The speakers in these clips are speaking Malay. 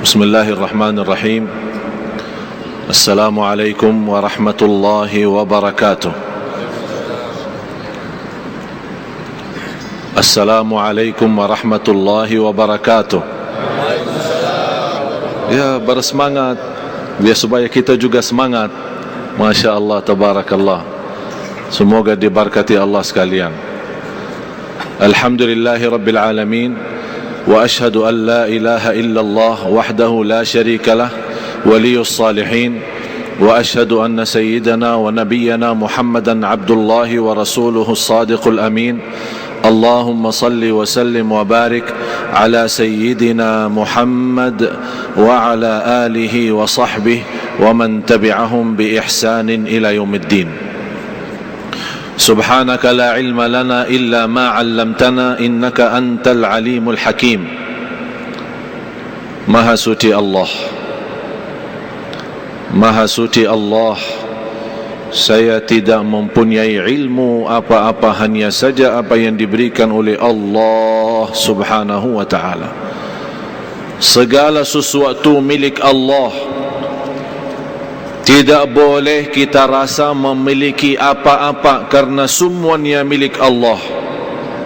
Bismillahirrahmanirrahim. Assalamualaikum warahmatullahi wabarakatuh. Assalamualaikum warahmatullahi wabarakatuh. Ya, bersemangat biar supaya kita juga semangat. Masya Allah, tabarakallah. Semoga diberkati Allah sekalian. Alhamdulillahi rabbil alamin. وأشهد أن لا إله إلا الله وحده لا شريك له ولي الصالحين وأشهد أن سيدنا ونبينا محمدا عبد الله ورسوله الصادق الأمين اللهم صل وسلم وبارك على سيدنا محمد وعلى آله وصحبه ومن تبعهم بإحسان إلى يوم الدين. سبحانك لا علم لنا إلا ما علمتنا إنك أنت العليم الحكيم. Maha suci Allah, Maha suci Allah, saya tidak mempunyai ilmu apa-apa, hanya saja apa yang diberikan oleh Allah subhanahu wa ta'ala. Segala sesuatu milik Allah. Tidak boleh kita rasa memiliki apa-apa karena semuanya milik Allah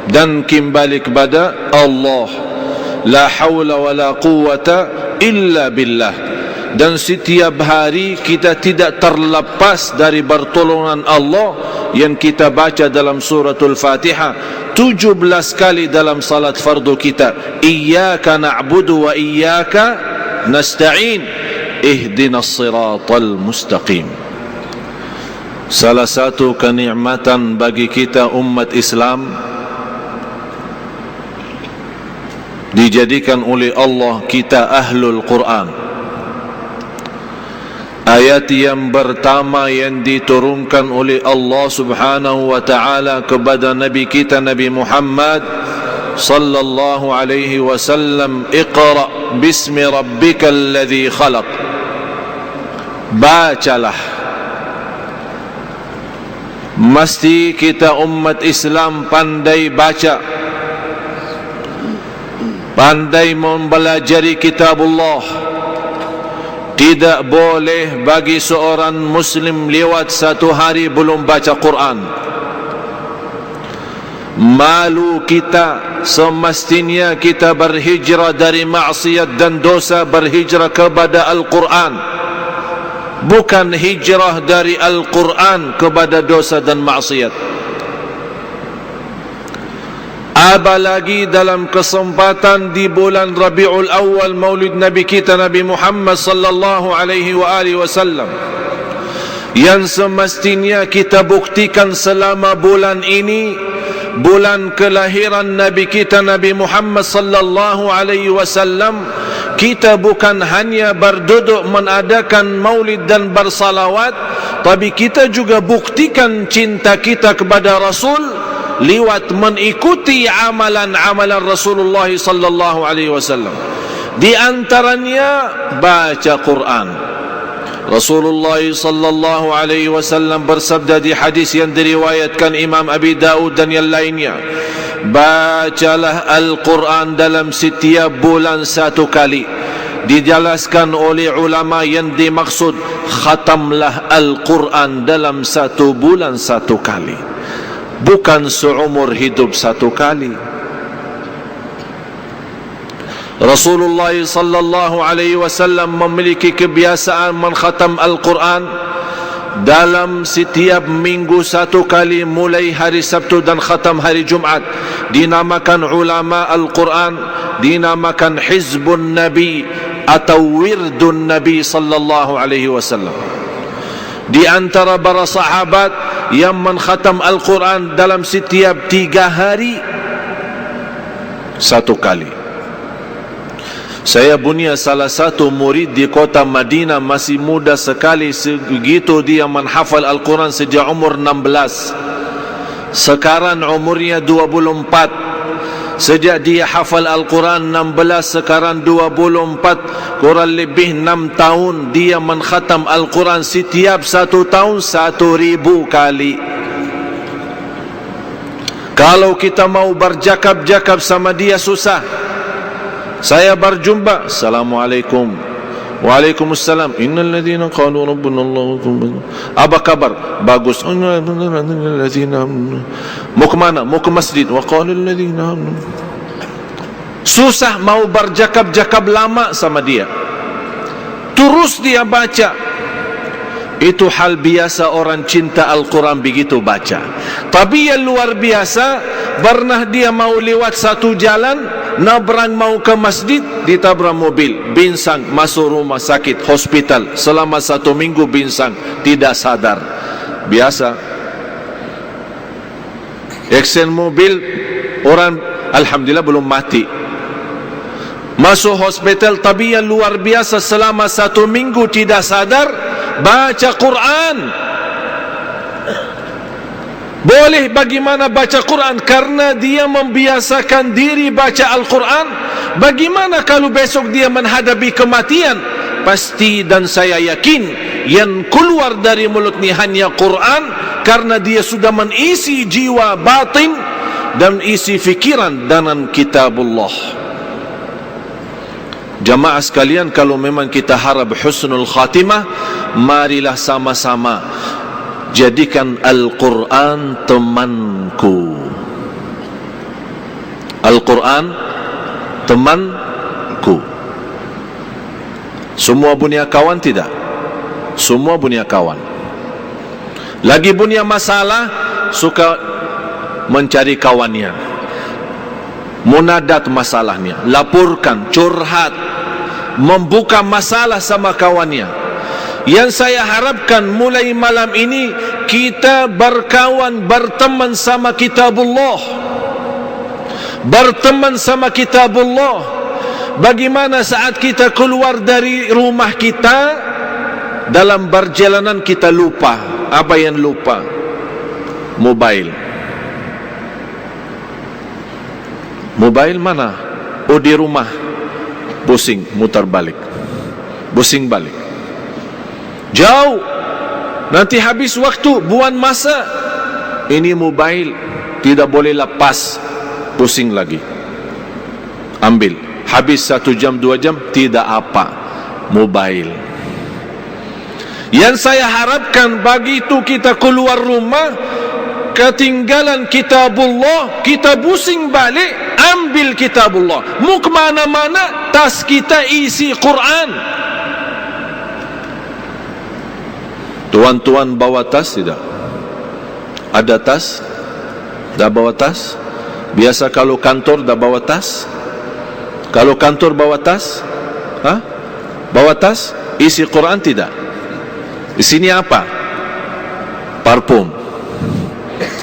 dan kembali kepada Allah. La hawla wa la quwwata illa billah. Dan setiap hari kita tidak terlepas dari pertolongan Allah yang kita baca dalam suratul Fatihah 17 kali dalam salat fardu kita. Iyyaka na'budu wa iyyaka nasta'in. Ihdinas siratal mustaqim. Salah satu kenikmatan bagi kita umat Islam, dijadikan oleh Allah kita ahlul Quran. Ayat yang pertama yang diturunkan oleh Allah subhanahu wa ta'ala kepada Nabi kita Nabi Muhammad sallallahu alaihi wasallam, Iqra bismi rabbikal ladzi khalaq. Bacalah. Mesti kita umat Islam pandai baca, pandai mempelajari kitabullah. Tidak boleh bagi seorang muslim lewat satu hari belum baca Quran. Malu kita. Semestinya kita berhijrah dari maksiat dan dosa, berhijrah kepada Al-Quran, bukan hijrah dari Al-Quran kepada dosa dan maksiat. Apalagi dalam kesempatan di bulan Rabiul Awal, Maulid Nabi kita Nabi Muhammad sallallahu alaihi wa alihi wasallam, yang semestinya kita buktikan selama bulan ini, bulan kelahiran Nabi kita Nabi Muhammad sallallahu alaihi wasallam, kita bukan hanya berduduk mengadakan maulid dan bersalawat, tapi kita juga buktikan cinta kita kepada Rasul lewat mengikuti amalan-amalan Rasulullah sallallahu alaihi wasallam. Di antaranya baca Quran. Rasulullah sallallahu alaihi wasallam bersabda di hadis yang diriwayatkan Imam Abi Daud dan yang lainnya, bacalah Al-Quran dalam setiap bulan satu kali. Dijelaskan oleh ulama yang dimaksud, khatamlah Al-Quran dalam satu bulan satu kali, bukan seumur hidup satu kali. Rasulullah sallallahu alaihi wasallam memiliki kebiasaan mengkhatam Al-Quran dalam setiap minggu satu kali, mulai hari Sabtu dan khatam hari Jumat. Dinamakan ulama Al-Quran, dinamakan Hizbun Nabi atau Wirdun Nabi sallallahu alaihi wasallam. Di antara para sahabat yang mengkhatam Al-Quran dalam setiap 3 hari satu kali. Saya punya salah satu murid di kota Madinah, masih muda sekali, segitu dia menghafal Al-Quran sejak umur 16. Sekarang umurnya 24. Sejak dia hafal Al-Quran 16, sekarang 24, kurang lebih 6 tahun dia mengkhatam Al-Quran. Setiap 1 tahun 1000 kali. Kalau kita mau berjakab-jakab sama dia susah. Saya berjumpa, Assalamualaikum. Waalaikumsalam. Innal ladzina qalu rabbuna Allah. Apa kabar? Bagus. Mau ke mana? Mau ke masjid. Wa qala alladzina. Susah mau berjakab-jakab lama sama dia. Terus dia baca. Itu hal biasa orang cinta Al-Quran begitu baca. Tapi yang luar biasa, pernah dia mau lewat satu jalan, nabrang mau ke masjid, ditabrak mobil, binsang, masuk rumah sakit, hospital, selama 1 minggu binsang, tidak sadar. Biasa. Aksen mobil, orang alhamdulillah belum mati, masuk hospital. Tapi yang luar biasa, selama 1 minggu tidak sadar, baca Quran. Boleh bagaimana baca Quran? Karena dia membiasakan diri baca Al-Quran. Bagaimana kalau besok dia menghadapi kematian? Pasti dan saya yakin yang keluar dari mulutnya hanya Quran, karena dia sudah mengisi jiwa batin dan isi fikiran dengan kitabullah. Jamaah sekalian, kalau memang kita harap husnul khatimah, marilah sama-sama jadikan Al-Quran temanku. Al-Quran temanku. Semua punya kawan tidak? Semua punya kawan. Lagi punya masalah, suka mencari kawannya, munadat masalahnya, laporkan, curhat, membuka masalah sama kawannya. Yang saya harapkan mulai malam ini kita berkawan, berteman sama kitabullah, berteman sama kitabullah. Bagaimana saat kita keluar dari rumah kita, dalam perjalanan kita lupa. Apa yang lupa? Mobile. Mobile mana? Oh, di rumah. Pusing, mutar balik, pusing balik, jauh, nanti habis waktu, buang masa. Ini mobile tidak boleh lepas, pusing lagi, ambil, habis 1 jam 2 jam, tidak apa, mobile. Yang saya harapkan begitu kita keluar rumah, ketinggalan kitabullah, kita pusing balik, ambil kitabullah. Mau ke mana-mana, tas kita isi Quran. Tuan-tuan bawa tas tidak? Ada tas? Dah bawa tas? Biasa kalau kantor dah bawa tas? Kalau kantor bawa tas? Hah? Bawa tas? Isi Quran tidak? Di sini apa? Parfum,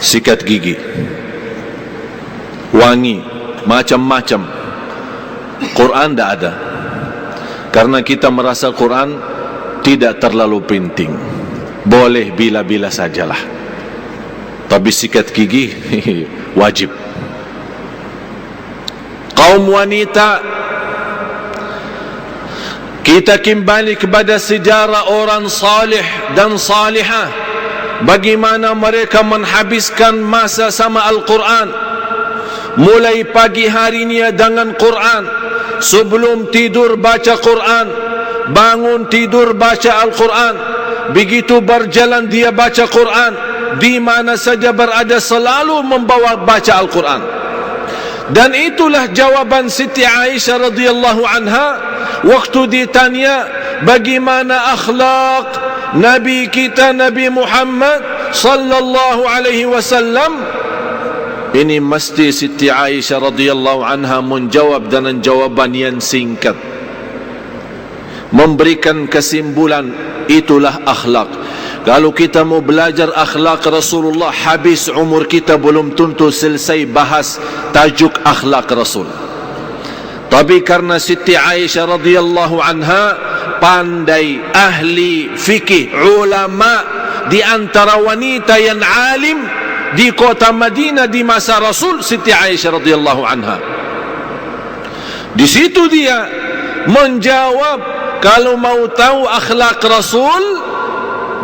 sikat gigi, wangi, macam-macam. Quran tidak ada, karena kita merasa Quran tidak terlalu penting. Boleh bila-bila sajalah, tapi sikat gigi wajib. Kaum wanita, kita kembali kepada sejarah orang salih dan salihah, bagaimana mereka menghabiskan masa sama Al-Quran. Mulai pagi harinya dengan Quran, sebelum tidur baca Quran, bangun tidur baca Al-Quran, begitu berjalan dia baca Quran, di mana saja berada selalu membawa baca Al-Quran. Dan itulah jawaban Siti Aisyah radhiyallahu anha waktu ditanya bagaimana akhlak Nabi kita, Nabi Muhammad sallallahu alaihi wasallam. Ini mesti Siti Aisyah radhiyallahu anha menjawab dengan jawaban yang singkat, memberikan kesimpulan, itulah akhlak. Kalau kita mau belajar akhlak Rasulullah, habis umur kita belum tentu selesai bahas tajuk akhlak Rasul. Tapi karena Siti Aisyah radhiyallahu anha pandai, ahli fikih, ulama, di antara wanita yang alim di kota Madinah di masa Rasul, Siti Aisyah radhiyallahu anha. Di situ dia menjawab, kalau mau tahu akhlak Rasul,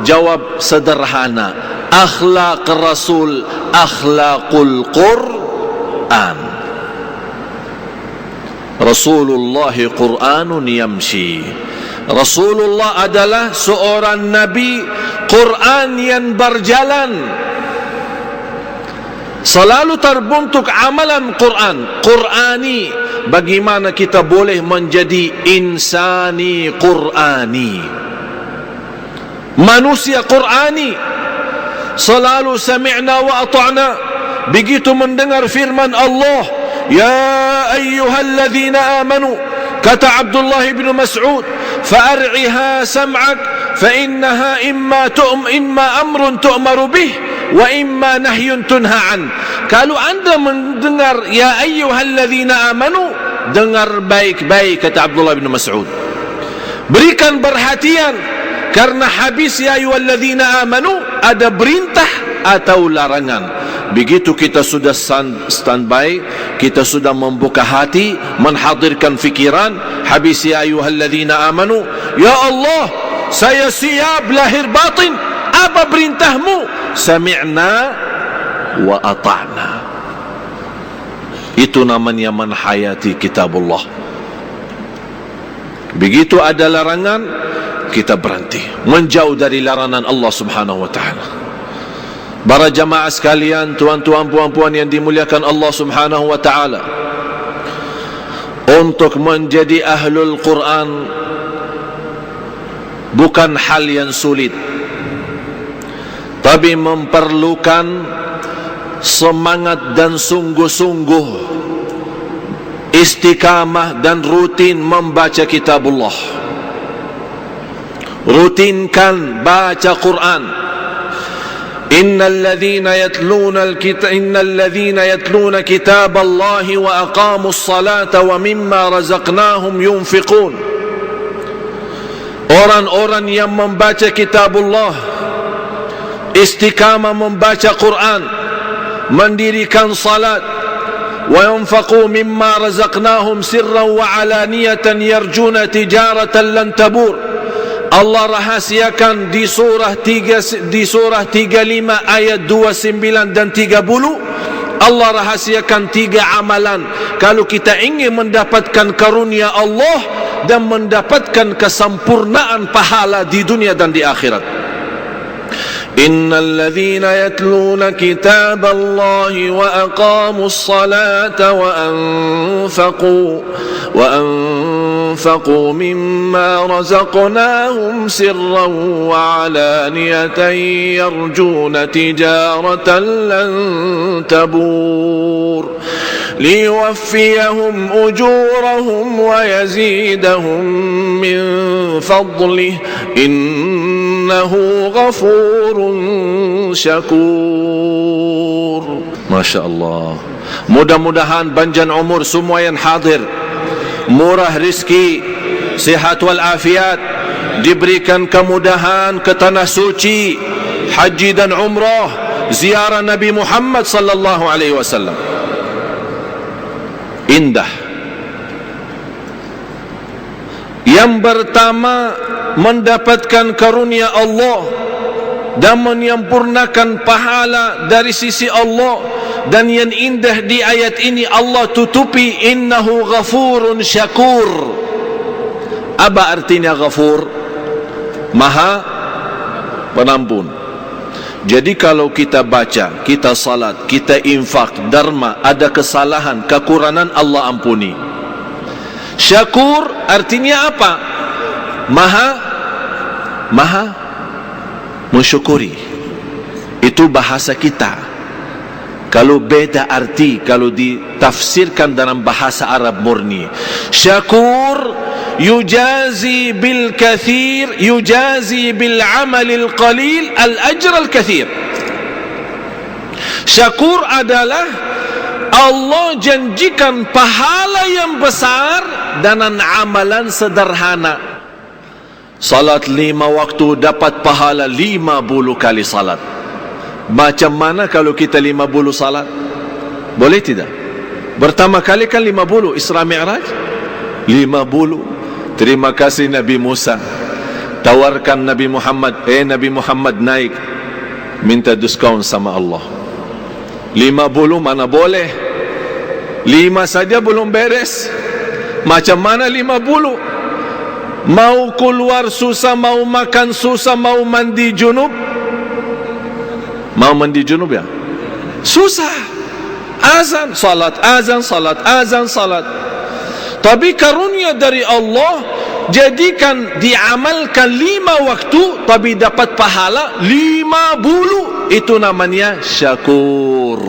jawab sederhana, akhlak Rasul akhlakul Quran. Rasulullah Qur'anun yamshi. Rasulullah adalah seorang Nabi Quran yang berjalan. Selalu terbentuk amalan Qur'ani. Bagaimana kita boleh menjadi insani Qur'ani, manusia Qur'ani? Selalu sami'na wa ata'na. Begitu mendengar firman Allah, ya ayyuhalladzina amanu, kata Abdullah bin Mas'ud, fa'ar'iha sam'ak fa innaha imma amrun tu'maru bih wa imma nahyun tunha an. Kalau anda mendengar ya ayyuhalladzina amanu, dengar baik-baik, kata Abdullah bin Mas'ud. Berikan perhatian, karena habis ya ayyuhalladzina amanu ada perintah atau larangan. Begitu kita sudah standby, kita sudah membuka hati, menghadirkan fikiran, habis ya ayyuhalladzina amanu, ya Allah, saya siap lahir batin, apa perintahmu? Sami'na wa ata'na. Itu namanya menhayati kitabullah. Begitu ada larangan, kita berhenti, menjauh dari larangan Allah subhanahu wa ta'ala. Para jamaah sekalian, tuan-tuan, puan-puan yang dimuliakan Allah subhanahu wa ta'ala, untuk menjadi ahlul Quran bukan hal yang sulit, tapi memerlukan semangat dan sungguh-sungguh, istiqamah dan rutin membaca kitabullah. Rutinkan baca Quran. Innal ladzina yatluna kitaballahi wa aqamus salata wa mimma razaqnahum yunfiqun. Orang-orang yang membaca kitabullah, istiqamah membaca Quran, mendirikan salat, wa yunfaqu mimma razaqnahum sirran wa alaniyatan yarjuna tijaratan lan tabur. Allah rahasiakan di surah 35 ayat 29 dan 30. Allah rahasiakan 3 amalan kalau kita ingin mendapatkan karunia Allah dan mendapatkan kesempurnaan pahala di dunia dan di akhirat. Innal ladzina yatluna kitaballahi wa aqamus salata wa anfaqu mimma razaqnahum sirran wa alaniyatan yarjuna tijaratan lan tabur liyuwaffiyahum ujurahum wa yazidahum min fadlih innahu ghafurun syakur. Masya Allah. Mudah-mudahan panjang umur semua yang hadir, murah rizki, sihat wal afiat, diberikan kemudahan ke tanah suci, haji dan umrah, ziarah Nabi Muhammad sallallahu alaihi wasallam. Indah. Yang pertama, mendapatkan karunia Allah dan menyempurnakan pahala dari sisi Allah. Dan yang indah di ayat ini, Allah tutupi innahu ghafurun syakur. Apa artinya ghafur? Maha penampun. Jadi kalau kita baca, kita salat, kita infak, dharma, ada kesalahan, kekurangan, Allah ampuni. Syakur artinya apa? Maha mensyukuri. Itu bahasa kita. Kalau beda arti kalau ditafsirkan dalam bahasa Arab murni. Syakur yujazi bil kathir, yujazi bil amalil qalil al ajr al kathir. Syakur adalah Allah janjikan pahala yang besar dengan amalan sederhana. Salat 5 waktu dapat pahala 50 kali salat. Macam mana kalau kita 50 salat? Boleh tidak? Pertama kali kan 50 Isra Mi'raj 50. Terima kasih Nabi Musa, tawarkan Nabi Muhammad, Nabi Muhammad naik, minta diskaun sama Allah. 50 mana boleh, 5 saja belum beres. Macam mana 50? Mau keluar susah, mau makan susah, mau mandi junub. Mau mandi junub ya? Susah. Azan, salat, azan, salat, azan, salat. Tapi karunia dari Allah, jadikan diamalkan 5 waktu, tapi dapat pahala 50. Itu namanya syakur.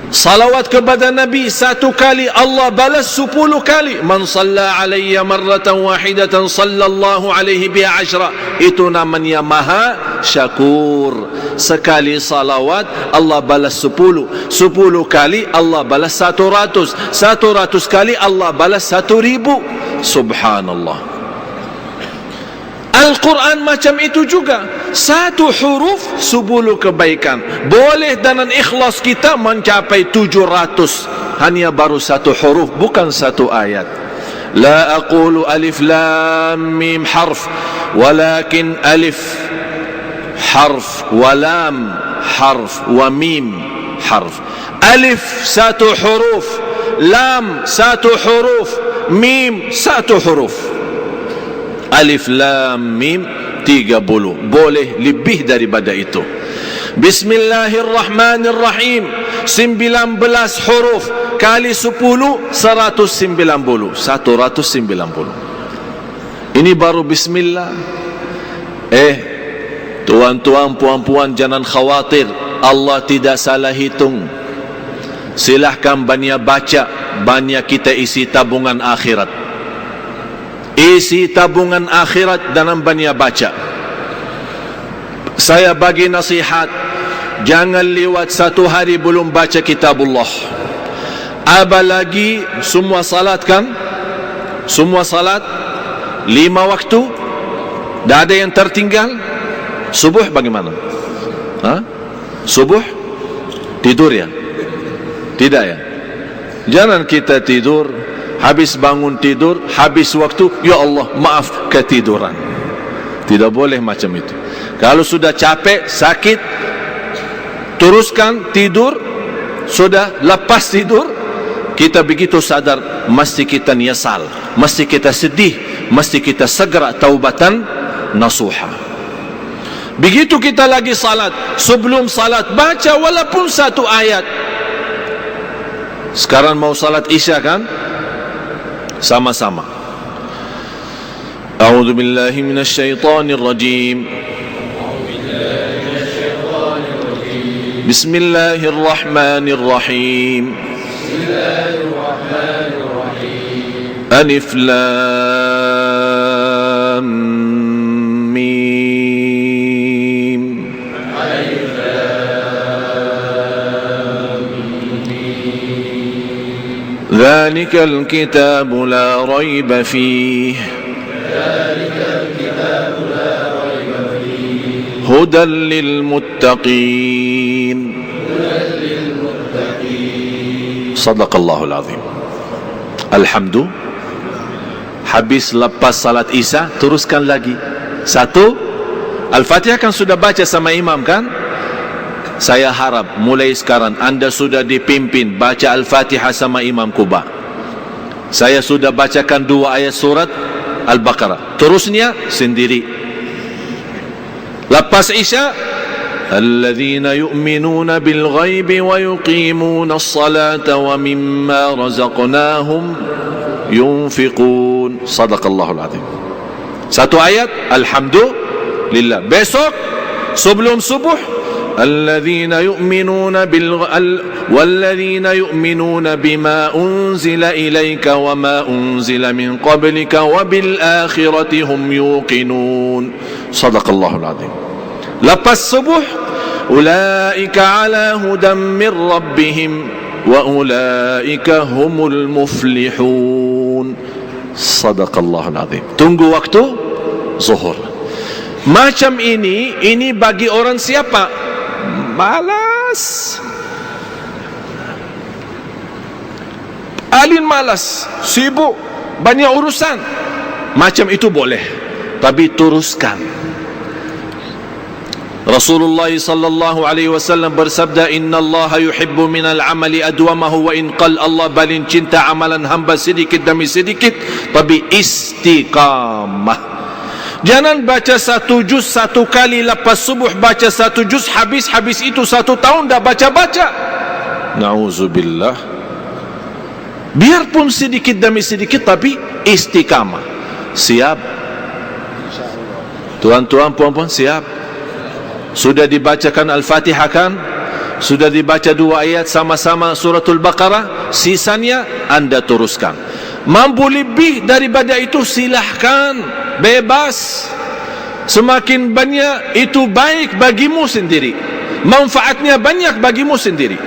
Salawat kepada Nabi 1 kali, Allah balas 10 kali. Man salla alayya marratan wahidatan sallallahu alaihi biha 10. Itu namanya maha syakur. Sekali salawat Allah balas 10. 10 kali Allah balas 100. 100 kali Allah balas 1000. Subhanallah. Al-Quran macam itu juga. 1 huruf 10 kebaikan. Boleh dengan ikhlas kita mencapai 700. Hanya baru 1 huruf, bukan 1 ayat. La aqulu alif lam mim harf, walakin alif harf, wa lam harf, wa mim harf. Alif 1 huruf, lam 1 huruf, mim 1 huruf. Alif lam mim 30. Boleh lebih daripada itu. Bismillahirrahmanirrahim 19 huruf kali 10 190. 190. Ini baru bismillah. Tuan-tuan, puan-puan, jangan khawatir, Allah tidak salah hitung. Silahkan banyak baca, banyak kita isi tabungan akhirat. Isi tabungan akhirat dalam banyak baca. Saya bagi nasihat, jangan lewat 1 hari belum baca kitabullah. Apalagi semua salat kan? Semua salat 5 waktu. Tak ada yang tertinggal. Subuh bagaimana? Subuh tidur ya? Tidak ya? Jangan kita tidur, habis bangun tidur, habis waktu, ya Allah maaf ketiduran. Tidak boleh macam itu. Kalau sudah capek, sakit, teruskan tidur. Sudah lepas tidur, kita begitu sadar, mesti kita nyesal, mesti kita sedih, mesti kita segera taubatan nasuha. Begitu kita lagi salat, sebelum salat baca walaupun 1 ayat. Sekarang mau salat isya kan? Sama-sama. A'udzu billahi minasy syaithanir rajim. Bismillahirrahmanirrahim. Alif lam mim. ذلك الكتاب لا ريب فيه هدى للمتقين صدق الله العظيم. Alhamdulillah. Habis lepas salat isya, teruskan lagi 1. Al-Fatihah kan sudah baca sama imam kan? Saya harap mulai sekarang anda sudah dipimpin baca Al-Fatihah sama Imam Kuba. Saya sudah bacakan 2 ayat surat Al-Baqarah. Terusnya sendiri. Lepas isya, alladzina yu'minuna bil ghaibi wa yuqimuna as-salata wa mimma razaqnahum yunfiqun. Sadaqallahul azim. 1 ayat alhamdulillah. Besok sebelum subuh, الذين يؤمنون والذين يؤمنون بما أنزل إليك وما أنزل من قبلك وبالآخرة هم يوقنون. صدق الله العظيم. Lepas subuh, أولئك على هدى من ربهم وأولئك هم المفلحون. صدق الله العظيم. Tunggu waktu zuhur. Macam ini bagi orang siapa? Malas. Alin malas, sibuk, banyak urusan. Macam itu boleh, tapi teruskan. Rasulullah sallallahu alaihi wasallam bersabda, innallaha yuhibbu minal amali adwamahu wa in qal. Allah paling cinta amalan hamba sedikit demi sedikit, tapi istiqamah. Jangan baca satu juz satu kali lepas subuh, baca satu juz habis itu 1 tahun dah baca-baca. Na'udzubillah. Biarpun sedikit demi sedikit, tapi istiqamah. Siap? Tuan-tuan, puan-puan, siap? Sudah dibacakan Al-Fatihah kan? Sudah dibaca 2 ayat sama-sama suratul Baqarah, sisanya anda teruskan. Mampu lebih daripada itu silahkan, bebas. Semakin banyak itu baik bagimu sendiri, manfaatnya banyak bagimu sendiri.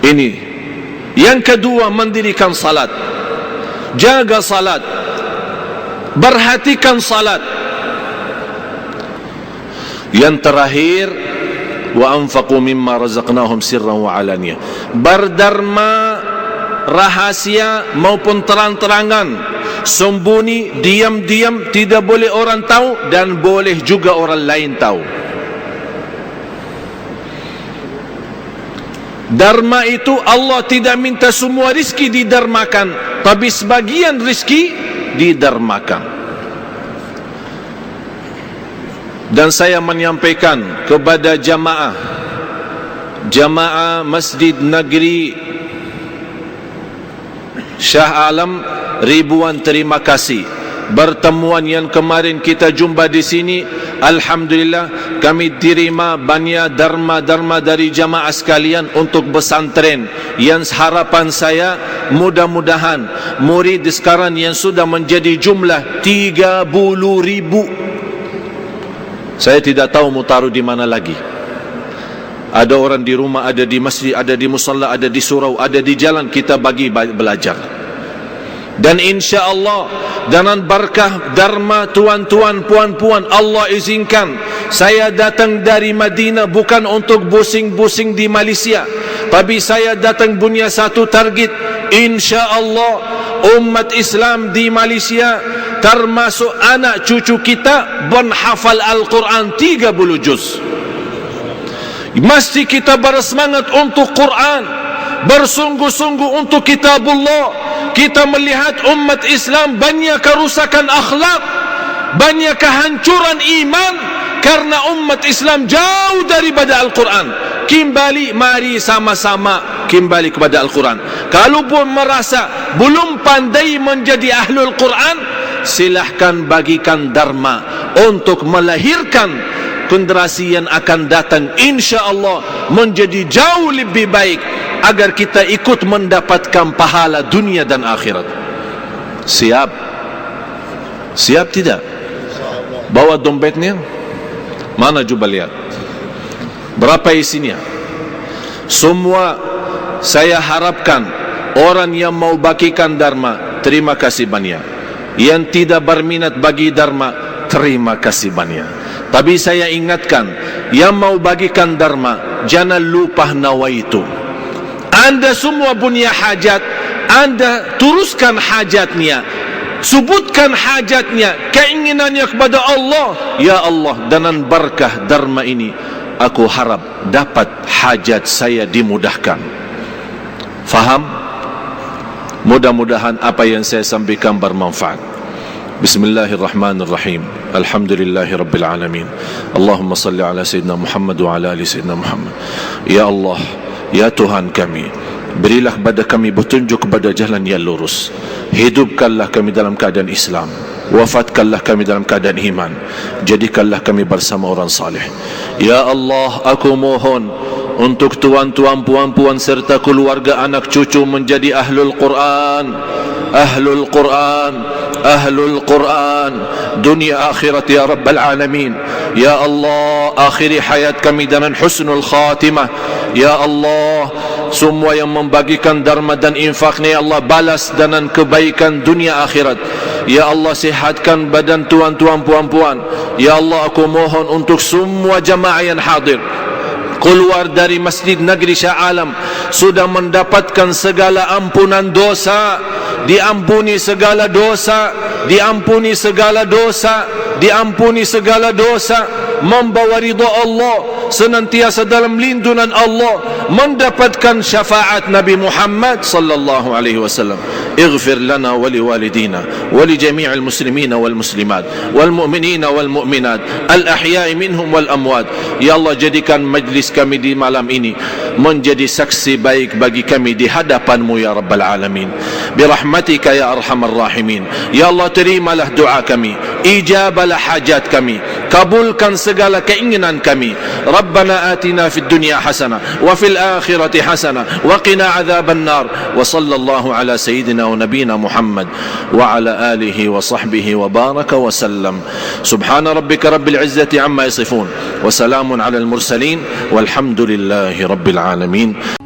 Ini. Yang kedua, mendirikan salat. Jaga salat, perhatikan salat. Yang terakhir, wa anfaqu mimma razaqnahum sirran wa alaniyah. Berderma rahasia maupun terang-terangan, sembunyi, diam-diam, tidak boleh orang tahu dan boleh juga orang lain tahu. Dharma itu Allah tidak minta semua rizki didermakan, tapi sebagian rizki didermakan. Dan saya menyampaikan kepada jamaah Masjid Negeri Shah Alam, ribuan terima kasih. Pertemuan yang kemarin kita jumpa di sini, alhamdulillah kami terima banyak dharma dari jamaah sekalian untuk pesantren. Yang harapan saya, mudah-mudahan murid sekarang yang sudah menjadi jumlah 30.000. Saya tidak tahu mau taruh di mana lagi. Ada orang di rumah, ada di masjid, ada di musalla, ada di surau, ada di jalan, kita bagi belajar. Dan insya Allah dengan berkah dharma tuan-tuan, puan-puan, Allah izinkan saya datang dari Madinah bukan untuk busing-busing di Malaysia, tapi saya datang punya satu target. Insya Allah umat Islam di Malaysia termasuk anak cucu kita menghafal Al-Quran 30 juz. Mesti kita bersemangat untuk Quran, bersungguh-sungguh untuk kitabullah. Kita melihat umat Islam banyak kerusakan akhlak, banyak kehancuran iman karena umat Islam jauh daripada Al-Quran. Kembali, mari sama-sama kembali kepada Al-Quran. Kalau pun merasa belum pandai menjadi ahlul Quran, silahkan bagikan dharma untuk melahirkan generasi yang akan datang, insya Allah menjadi jauh lebih baik, agar kita ikut mendapatkan pahala dunia dan akhirat. Siap? Siap tidak? Bawa dompetnya. Mana coba lihat berapa isinya. Semua saya harapkan orang yang mau bagikan dharma, terima kasih banyak. Yang tidak berminat bagi dharma, terima kasih banyak. Tapi saya ingatkan, yang mau bagikan dharma, jangan lupa nawaitu. Anda semua punya hajat, Anda teruskan hajatnya, sebutkan hajatnya, keinginannya kepada Allah. Ya Allah, dengan berkah dharma ini, aku harap dapat hajat saya dimudahkan. Faham? Mudah-mudahan apa yang saya sampaikan bermanfaat. Bismillahirrahmanirrahim. Alhamdulillahirabbil alamin. Allahumma salli ala sayyidina Muhammad wa ala ali sayyidina Muhammad. Ya Allah, ya Tuhan kami, berilah kepada kami petunjuk kepada jalan yang lurus. Hidupkanlah kami dalam keadaan Islam, wafatkanlah kami dalam keadaan iman, jadikanlah kami bersama orang saleh. Ya Allah, aku mohon untuk tuan-tuan, puan-puan serta keluarga anak cucu menjadi ahlul Quran, ahlul Quran, ahlul Quran, dunia akhirat ya Rabbal Alamin. Ya Allah, akhiri hayat kami dengan husnul khatimah. Ya Allah, semua yang membagikan dharma dan infaknya, ya Allah, balas dengan kebaikan dunia akhirat. Ya Allah, sihatkan badan tuan-tuan, puan-puan. Ya Allah, aku mohon untuk semua jamaah yang hadir, keluar dari Masjid Negeri Shah Alam, sudah mendapatkan segala ampunan dosa, diampuni segala dosa, diampuni segala dosa, diampuni segala dosa. membawa ridha Allah, senantiasa dalam lindungan Allah, mendapatkan syafaat Nabi Muhammad sallallahu alaihi wasallam. Ighfir lana wa liwalidina wa li jami'il muslimina wal muslimat wal mu'minina wal mu'minat al ahya'i minhum wal amwat. Ya Allah, jadikan majlis kami di malam ini menjadi saksi baik bagi kami di hadapan-Mu ya Rabbal Alamin. Birahmatika ya Arhamar Rahimin. Ya Allah, terimalah doa kami, ijabalah hajat kami, kabulkan segala keinginan kami. Rabbana atina fid dunya hasanah wa fil akhirati hasanah wa qina adzaban nar. Wa sallallahu ala sayyidina wa nabiyina Muhammad wa ala alihi wa sahbihi wa baraka wa sallam. Subhana rabbika rabbil izzati amma yasifun wa salamun ala al mursalin walhamdulillahi rabbil alamin.